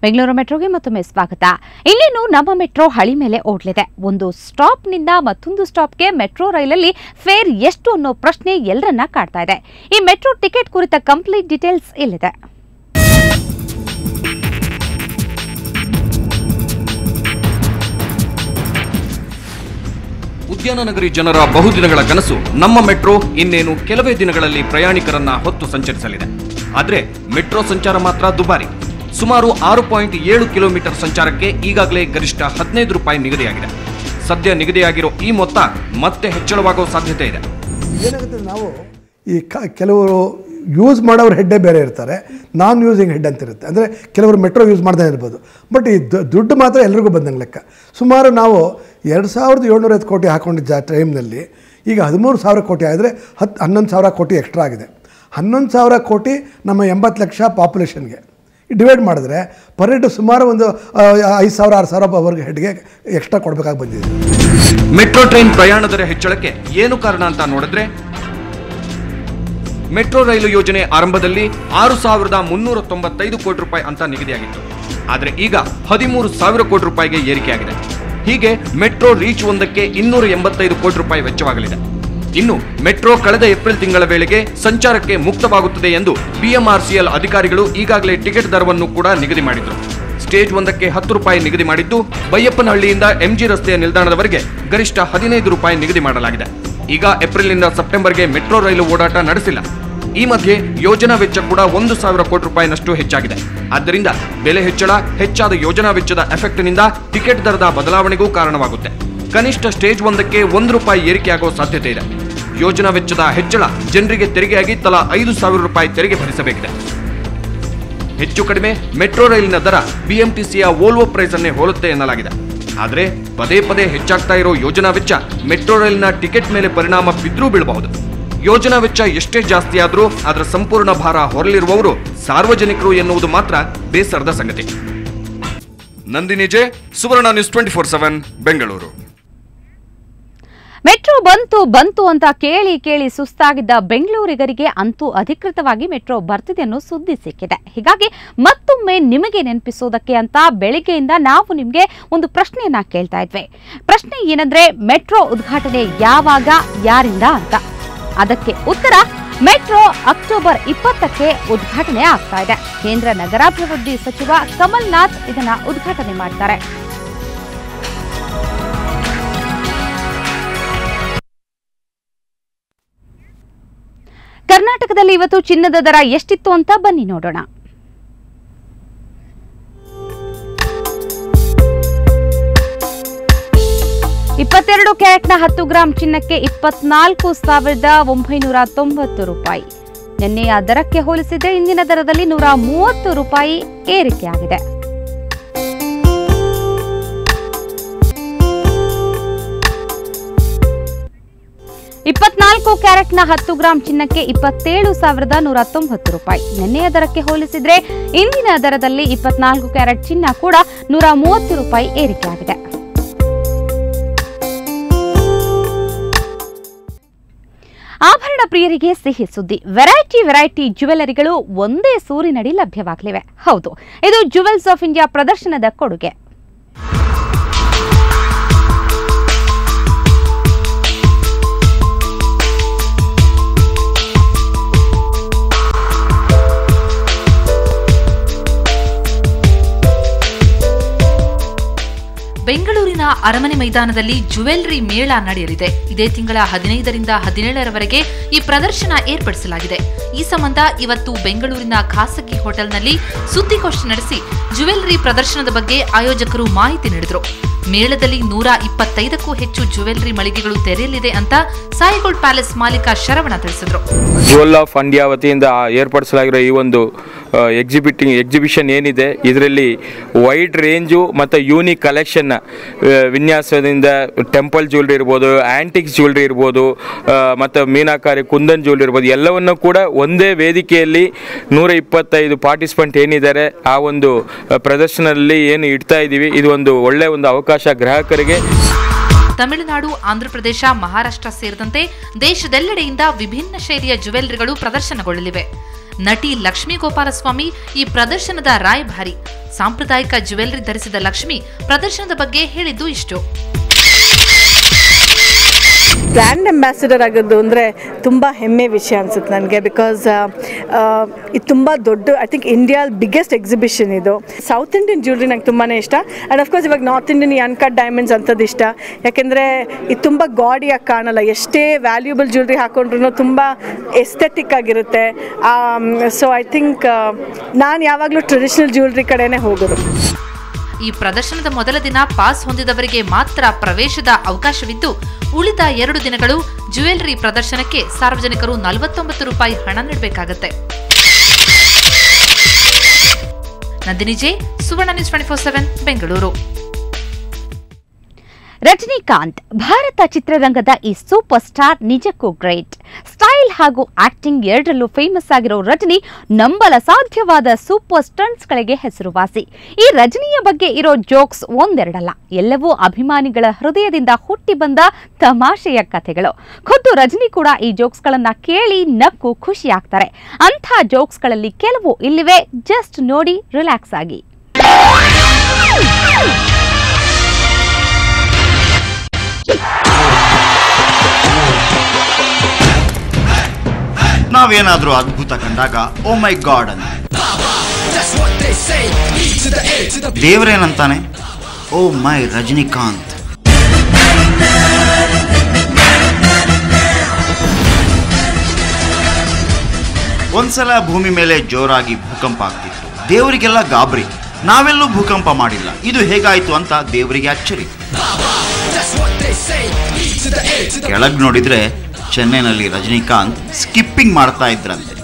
ಬೆಂಗಳೂರು ಮೆಟ್ರೋಗೆ ಮತ್ತೊಮ್ಮೆ ಸ್ವಾಗತ. ಇಲ್ಲಿನೂ ನಮ್ಮ ಮೆಟ್ರೋ ಹಳಿ ಮೇಲೆ ಓಡಲಿದೆ. ಒಂದು ಸ್ಟಾಪ್ನಿಂದ ಮತ್ತೊಂದು ಸ್ಟಾಪ್ಗೆ ಮೆಟ್ರೋ ರೈಲಲ್ಲಿ ಫೇರ್ ಎಷ್ಟು ಅನ್ನೋ ಪ್ರಶ್ನೆ ಎಲ್ಲರನ್ನ ಕಾಡ್ತಾ ಇದೆ. ಈ ಮೆಟ್ರೋ ಟಿಕೆಟ್ ಕುರಿತ ಕಂಪ್ಲೀಟ್ ಡೀಟೇಲ್ಸ್ ಇಲ್ಲಿದೆ. ಉದ್ಯಾನ ನಗರಿ ಜನರ ಬಹುದಿನಗಳ ಕನಸು ನಮ್ಮ ಮೆಟ್ರೋ ಇನ್ನೇನು ಕೆಲವೇ ದಿನಗಳಲ್ಲಿ ಪ್ರಯಾಣಿಕರನ್ನ ಹೊತ್ತು ಸಂಚರಿಸಲಿದೆ. ಆದರೆ ಮೆಟ್ರೋ ಸಂಚಾರ ಮಾತ್ರ ದುಬಾರಿ. ಸುಮಾರು 6.7 ಕಿಲೋಮೀಟರ್ ಸಂಚಾರಕ್ಕೆ ಈಗಾಗಲೇ ಗರಿಷ್ಠ 15 ರೂಪಾಯಿ ನಿಗದಿಯಾಗಿದೆ. ಸದ್ಯ ನಿಗದಿಯಾಗಿರೋ ಈ ಮೊತ್ತ ಮತ್ತೆ ಹೆಚ್ಚಳವಾಗುವ ಸಾಧ್ಯತೆ ಇದೆ. ಏನಾಗುತ್ತೆ, ನಾವು ಈ ಕೆಲವರು ಯೂಸ್ ಮಾಡೋರು ಹೆಡ್ಡೇ ಬೇರೆ ಇರ್ತಾರೆ, ನಾನ್ ಯೂಸಿಂಗ್ ಹೆಡ್ ಅಂತ ಇರುತ್ತೆ. ಅಂದರೆ ಕೆಲವರು ಮೆಟ್ರೋ ಯೂಸ್ ಮಾಡ್ದೇ ಇರ್ಬೋದು, ಬಟ್ ಈ ದುಡ್ಡು ಮಾತ್ರ ಎಲ್ರಿಗೂ ಬಂದಂಗೆ ಲೆಕ್ಕ. ಸುಮಾರು ನಾವು 2750 ಕೋಟಿ ಹಾಕೊಂಡಿದ್ದ ಟೈಮ್ನಲ್ಲಿ ಈಗ 13,000 ಕೋಟಿ ಆದರೆ 11,000 ಕೋಟಿ ಎಕ್ಸ್ಟ್ರಾ ಆಗಿದೆ. 11,000 ಕೋಟಿ ನಮ್ಮ 80 ಲಕ್ಷ ಪಾಪ್ಯುಲೇಷನ್ಗೆ ಡಿವೈಡ್ ಮಾಡಿದ್ರೆ ಪರ್ ಹೆಡ್ ಸುಮಾರು ಒಂದು 5,000-6,000 ಹೆಡ್ಗೆ ಎಕ್ಸ್ಟ್ರಾ ಕೊಡಬೇಕಾಗಿ ಬಂದಿದೆ. ಮೆಟ್ರೋ ಟ್ರೈನ್ ಪ್ರಯಾಣ ದರ ಹೆಚ್ಚಳಕ್ಕೆ ಏನು ಕಾರಣ ಅಂತ ನೋಡಿದ್ರೆ, ಮೆಟ್ರೋ ರೈಲು ಯೋಜನೆ ಆರಂಭದಲ್ಲಿ 6,395 ಕೋಟಿ ರೂಪಾಯಿ ಅಂತ ನಿಗದಿಯಾಗಿತ್ತು. ಆದರೆ ಈಗ 13,000 ಕೋಟಿ ರೂಪಾಯಿಗೆ ಏರಿಕೆಯಾಗಿದೆ. ಹೀಗೆ ಮೆಟ್ರೋ ರೀಚ್ ಒಂದಕ್ಕೆ 285 ಕೋಟಿ ರೂಪಾಯಿ ವೆಚ್ಚವಾಗಲಿದೆ. ಇನ್ನು ಮೆಟ್ರೋ ಕಳೆದ ಏಪ್ರಿಲ್ ತಿಂಗಳ ವೇಳೆಗೆ ಸಂಚಾರಕ್ಕೆ ಮುಕ್ತವಾಗುತ್ತದೆ ಎಂದು ಬಿಎಂಆರ್ಸಿಎಲ್ ಅಧಿಕಾರಿಗಳು ಈಗಾಗಲೇ ಟಿಕೆಟ್ ದರವನ್ನು ಕೂಡ ನಿಗದಿ ಮಾಡಿದ್ರು. ಸ್ಟೇಜ್ ಒಂದಕ್ಕೆ 10 ರೂಪಾಯಿ ನಿಗದಿ ಮಾಡಿದ್ದು, ಬೈಯಪ್ಪನಹಳ್ಳಿಯಿಂದ ಎಂಜಿ ರಸ್ತೆಯ ನಿಲ್ದಾಣದವರೆಗೆ ಗರಿಷ್ಠ 15 ರೂಪಾಯಿ ನಿಗದಿ ಮಾಡಲಾಗಿದೆ. ಈಗ ಏಪ್ರಿಲ್ನಿಂದ ಸೆಪ್ಟೆಂಬರ್ಗೆ ಮೆಟ್ರೋ ರೈಲು ಓಡಾಟ ನಡೆಸಿಲ್ಲ. ಈ ಮಧ್ಯೆ ಯೋಜನಾ ವೆಚ್ಚ ಕೂಡ 1,000 ಕೋಟಿ ರೂಪಾಯಿನಷ್ಟು ಹೆಚ್ಚಾಗಿದೆ. ಆದ್ದರಿಂದ ಬೆಲೆ ಹೆಚ್ಚಳ, ಹೆಚ್ಚಾದ ಯೋಜನಾ ವೆಚ್ಚದ ಎಫೆಕ್ಟ್ನಿಂದ ಟಿಕೆಟ್ ದರದ ಬದಲಾವಣೆಗೂ ಕಾರಣವಾಗುತ್ತೆ. ಕನಿಷ್ಠ ಸ್ಟೇಜ್ ಒಂದಕ್ಕೆ 1 ರೂಪಾಯಿ ಏರಿಕೆಯಾಗುವ ಸಾಧ್ಯತೆ ಇದೆ. ಯೋಜನಾ ವೆಚ್ಚದ ಹೆಚ್ಚಳ ಜನರಿಗೆ ತೆರಿಗೆಯಾಗಿ ತಲಾ 5,000 ರೂಪಾಯಿ ತೆರಿಗೆ ಭರಿಸಬೇಕಿದೆ. ಹೆಚ್ಚು ಕಡಿಮೆ ಮೆಟ್ರೋ ರೈಲಿನ ದರ ಬಿಎಂಟಿಸಿಯ ವೋಲ್ವೋ ಪ್ರೈಸ್ ಅನ್ನೇ ಹೋಲುತ್ತೆ ಎನ್ನಲಾಗಿದೆ. ಆದರೆ ಪದೇ ಪದೇ ಹೆಚ್ಚಾಗ್ತಾ ಇರೋ ಯೋಜನಾ ವೆಚ್ಚ ಮೆಟ್ರೋ ರೈಲಿನ ಟಿಕೆಟ್ ಮೇಲೆ ಪರಿಣಾಮ ಬಿದ್ದರೂ ಬೀಳಬಹುದು. ಯೋಜನಾ ವೆಚ್ಚ ಎಷ್ಟೇ ಜಾಸ್ತಿ ಆದರೂ ಅದರ ಸಂಪೂರ್ಣ ಭಾರ ಹೊರಲಿರುವವರು ಸಾರ್ವಜನಿಕರು ಎನ್ನುವುದು ಮಾತ್ರ ಬೇಸರದ ಸಂಗತಿ. ನಂದಿನಿ ಜೆ, ಸುವರ್ಣ ನ್ಯೂಸ್ 24/7 ಬೆಂಗಳೂರು. ಮೆಟ್ರೋ ಬಂತು ಅಂತ ಕೇಳಿ ಸುಸ್ತಾಗಿದ್ದ ಬೆಂಗಳೂರಿಗರಿಗೆ ಅಂತೂ ಅಧಿಕೃತವಾಗಿ ಮೆಟ್ರೋ ಬರ್ತಿದೆ ಅನ್ನೋ ಸುದ್ದಿ ಸಿಕ್ಕಿದೆ. ಹೀಗಾಗಿ ಮತ್ತೊಮ್ಮೆ ನಿಮಗೆ ನೆನಪಿಸೋದಕ್ಕೆ ಅಂತ ಬೆಳಿಗ್ಗೆಯಿಂದ ನಾವು ನಿಮಗೆ ಒಂದು ಪ್ರಶ್ನೆಯನ್ನ ಕೇಳ್ತಾ ಇದ್ವಿ. ಪ್ರಶ್ನೆ ಏನಂದ್ರೆ, ಮೆಟ್ರೋ ಉದ್ಘಾಟನೆ ಯಾವಾಗ, ಯಾರಿಂದ ಅಂತ. ಅದಕ್ಕೆ ಉತ್ತರ, ಮೆಟ್ರೋ ಅಕ್ಟೋಬರ್ 20ಕ್ಕೆ ಉದ್ಘಾಟನೆ ಆಗ್ತಾ ಇದೆ. ಕೇಂದ್ರ ನಗರಾಭಿವೃದ್ಧಿ ಸಚಿವ ಕಮಲ್ ನಾಥ್ ಇದನ್ನ ಉದ್ಘಾಟನೆ ಮಾಡ್ತಾರೆ. ಕರ್ನಾಟಕದಲ್ಲಿ ಇವತ್ತು ಚಿನ್ನದ ದರ ಎಷ್ಟಿತ್ತು ಅಂತ ಬನ್ನಿ ನೋಡೋಣ. $22 ಕ್ಯಾರೆಟ್ನ 10 ಗ್ರಾಂ ಚಿನ್ನಕ್ಕೆ 24,990 ರೂಪಾಯಿ. ನಿನ್ನೆಯ ದರಕ್ಕೆ ಹೋಲಿಸಿದರೆ ಇಂದಿನ ದರದಲ್ಲಿ 130 ರೂಪಾಯಿ ಏರಿಕೆಯಾಗಿದೆ. $24 ಕ್ಯಾರೆಟ್ನ 10 ಗ್ರಾಂ ಚಿನ್ನಕ್ಕೆ 27,190 ರೂಪಾಯಿ. ನಿನ್ನೆಯ ದರಕ್ಕೆ ಹೋಲಿಸಿದರೆ ಇಂದಿನ ದರದಲ್ಲಿ 24 ಕ್ಯಾರೆಟ್ ಚಿನ್ನ ಕೂಡ 130 ರೂಪಾಯಿ ಏರಿಕೆಯಾಗಿದೆ. ಆಭರಣ ಪ್ರಿಯರಿಗೆ ಸಿಹಿ ಸುದ್ದಿ. ವೆರೈಟಿ ಜ್ಯುವೆಲರಿಗಳು ಒಂದೇ ಸೂರಿನಡಿ ಲಭ್ಯವಾಗಲಿವೆ. ಹೌದು, ಇದು ಜ್ಯುವೆಲ್ಸ್ ಆಫ್ ಇಂಡಿಯಾ ಪ್ರದರ್ಶನದ ಕೊಡುಗೆ. ಬೆಂಗಳೂರಿನ ಅರಮನೆ ಮೈದಾನದಲ್ಲಿ ಜ್ಯುವೆಲರಿ ಮೇಳ ನಡೆಯಲಿದೆ. ಇದೇ ತಿಂಗಳ 15ರಿಂದ 17ರವರೆಗೆ ಈ ಪ್ರದರ್ಶನ ಏರ್ಪಡಿಸಲಾಗಿದೆ. ಈ ಸಂಬಂಧ ಇವತ್ತು ಬೆಂಗಳೂರಿನ ಖಾಸಗಿ ಹೋಟೆಲ್ನಲ್ಲಿ ಸುದ್ದಿಗೋಷ್ಠಿ ನಡೆಸಿ ಜ್ಯುವೆಲರಿ ಪ್ರದರ್ಶನದ ಬಗ್ಗೆ ಆಯೋಜಕರು ಮಾಹಿತಿ ನೀಡಿದರು. ಮೇಳದಲ್ಲಿ 125ಕ್ಕೂ ಹೆಚ್ಚು ಜ್ಯುವೆಲರಿ ಮಳಿಗೆಗಳು ತೆರೆಯಲಿದೆ ಅಂತ ಸಾಯಿಗೋಲ್ಡ್ ಪ್ಯಾಲೇಸ್ ಮಾಲೀಕ ಶರವಣ ತಿಳಿಸಿದರು. ಜ್ಯುವೆಲ್ ಆಫ್ ಇಂಡಿಯಾ ವತಿಯಿಂದ ಏರ್ಪಡಿಸಲಾಗಿರೋ ಈ ಒಂದು ಎಕ್ಸಿಬಿಷನ್ ಏನಿದೆ, ಇದರಲ್ಲಿ ವೈಡ್ ರೇಂಜು ಮತ್ತು ಯೂನಿಕ್ ಕಲೆಕ್ಷನ್ ವಿನ್ಯಾಸದಿಂದ ಟೆಂಪಲ್ ಜ್ಯುವೆಲ್ರಿ ಇರ್ಬೋದು, ಆ್ಯಂಟಿಕ್ಸ್ ಜ್ಯುವೆಲ್ರಿ ಇರ್ಬೋದು, ಮತ್ತು ಮೀನಾಕಾರಿ ಕುಂದನ್ ಜ್ಯುವೆಲ್ರಿ ಇರ್ಬೋದು, ಎಲ್ಲವನ್ನು ಕೂಡ ಒಂದೇ ವೇದಿಕೆಯಲ್ಲಿ 125 ಪಾರ್ಟಿಸಿಪೆಂಟ್ ಏನಿದ್ದಾರೆ ಆ ಒಂದು ಪ್ರದರ್ಶನದಲ್ಲಿ ಏನು ಇಡ್ತಾ ಇದ್ದೀವಿ, ಇದು ಒಂದು ಒಳ್ಳೆಯ ಒಂದು ಅವಕಾಶ ಗ್ರಾಹಕರಿಗೆ. ತಮಿಳುನಾಡು, ಆಂಧ್ರಪ್ರದೇಶ, ಮಹಾರಾಷ್ಟ್ರ ಸೇರಿದಂತೆ ದೇಶದೆಲ್ಲೆಡೆಯಿಂದ ವಿಭಿನ್ನ ಶೈಲಿಯ ಜ್ಯುವೆಲರಿಗಳು ಪ್ರದರ್ಶನಗೊಳ್ಳಲಿವೆ. ನಟಿ ಲಕ್ಷ್ಮೀ ಗೋಪಾಲಸ್ವಾಮಿ ಈ ಪ್ರದರ್ಶನದ ರಾಯಭಾರಿ. ಸಾಂಪ್ರದಾಯಿಕ ಜ್ಯುವೆಲರಿ ಧರಿಸಿದ ಲಕ್ಷ್ಮಿ ಪ್ರದರ್ಶನದ ಬಗ್ಗೆ ಹೇಳಿದ್ದು ಇಷ್ಟು. ಬ್ರ್ಯಾಂಡ್ ಅಂಬಾಸಿಡರ್ ಆಗೋದು ಅಂದರೆ ತುಂಬ ಹೆಮ್ಮೆ ವಿಷಯ ಅನಿಸುತ್ತೆ ನನಗೆ. ಬಿಕಾಸ್ ಇದು ತುಂಬ ದೊಡ್ಡ, I think India biggest exhibition ಇದು. ಸೌತ್ ಇಂಡಿಯನ್ ಜ್ಯುವೆಲ್ರಿ ನಂಗೆ ತುಂಬಾ ಇಷ್ಟ. ಆ್ಯಂಡ್ ಅಫ್ಕೋರ್ಸ್ ಇವಾಗ ನಾರ್ತ್ ಇಂಡಿಯನ್ ಈ ಅನ್ಕಟ್ ಡೈಮಂಡ್ಸ್ ಅಂಥದ್ದು ಇಷ್ಟ. ಯಾಕೆಂದರೆ ಇದು ತುಂಬ ಗಾಡಿಯಾಗಿ ಕಾಣಲ್ಲ, ಎಷ್ಟೇ ವ್ಯಾಲ್ಯೂಬಲ್ ಜ್ಯುವೆಲ್ರಿ ಹಾಕೊಂಡ್ರೂ ತುಂಬ ಎಸ್ಥೆಟಿಕ್ ಆಗಿರುತ್ತೆ. ಸೊ ಐ ಥಿಂಕ್ ನಾನು ಯಾವಾಗಲೂ ಟ್ರೆಡಿಷ್ನಲ್ ಜ್ಯುವೆಲ್ರಿ ಕಡೆನೇ ಹೋಗೋದು. ಈ ಪ್ರದರ್ಶನದ ಮೊದಲ ದಿನ ಪಾಸ್ ಹೊಂದಿದವರಿಗೆ ಮಾತ್ರ ಪ್ರವೇಶದ ಅವಕಾಶವಿದ್ದು, ಉಳಿದ 2 ದಿನಗಳು ಜ್ಯುವೆಲರಿ ಪ್ರದರ್ಶನಕ್ಕೆ ಸಾರ್ವಜನಿಕರು 49 ರೂಪಾಯಿ ಹಣ ನೀಡಬೇಕಾಗುತ್ತೆ. ನಂದಿನಿ ಜೆ, ಸುವರ್ಣ ನ್ಯೂಸ್ 24/7 ಬೆಂಗಳೂರು. ರಜನಿಕಾಂತ್ ಭಾರತ ಚಿತ್ರರಂಗದ ಈ ಸೂಪರ್ ಸ್ಟಾರ್ ನಿಜಕ್ಕೂ ಗ್ರೇಟ್. ಸ್ಟೈಲ್ ಹಾಗೂ ಆಕ್ಟಿಂಗ್ ಎರಡರಲ್ಲೂ ಫೇಮಸ್ ಆಗಿರೋ ರಜನಿ ನಂಬಲ ಸಾಧ್ಯವಾದ ಸೂಪರ್ ಸ್ಟಂಟ್ಸ್ಗಳಿಗೆ ಹೆಸರುವಾಸಿ. ಈ ರಜನಿಯ ಬಗ್ಗೆ ಇರೋ ಜೋಕ್ಸ್ ಒಂದೆರಡಲ್ಲ, ಎಲ್ಲವೂ ಅಭಿಮಾನಿಗಳ ಹೃದಯದಿಂದ ಹುಟ್ಟಿ ಬಂದ ತಮಾಷೆಯ ಕಥೆಗಳು. ಖುದ್ದು ರಜನಿ ಕೂಡ ಈ ಜೋಕ್ಸ್ಗಳನ್ನ ಕೇಳಿ ನಕ್ಕು ಖುಷಿಯಾಗ್ತಾರೆ. ಅಂಥ ಜೋಕ್ಸ್ಗಳಲ್ಲಿ ಕೆಲವು ಇಲ್ಲಿವೆ, ಜಸ್ಟ್ ನೋಡಿ ರಿಲ್ಯಾಕ್ಸ್ ಆಗಿ. ನಾವೇನಾದ್ರೂ ಅದ್ಭುತ ಕಂಡಾಗ ಓ ಮೈ ಗಾಡ್ ಅಂತ, ದೇವರೇನಂತಾನೆ, ಓ ಮೈ ರಜನಿಕಾಂತ್. ಒಂದ್ಸಲ ಭೂಮಿ ಮೇಲೆ ಜೋರಾಗಿ ಭೂಕಂಪ ಆಗ್ತಿತ್ತು. ದೇವರಿಗೆಲ್ಲ ಗಾಬರಿ, ನಾವೆಲ್ಲೂ ಭೂಕಂಪ ಮಾಡಿಲ್ಲ, ಇದು ಹೇಗಾಯ್ತು ಅಂತ ದೇವರಿಗೆ ಅಚ್ಚರಿ. ಕೆಳಗ್ ನೋಡಿದ್ರೆ ಚೆನ್ನೈನಲ್ಲಿ ರಜನಿಕಾಂತ್ ಸ್ಕಿಪ್ಪಿಂಗ್ ಮಾಡ್ತಾ ಇದ್ರಂತೆ.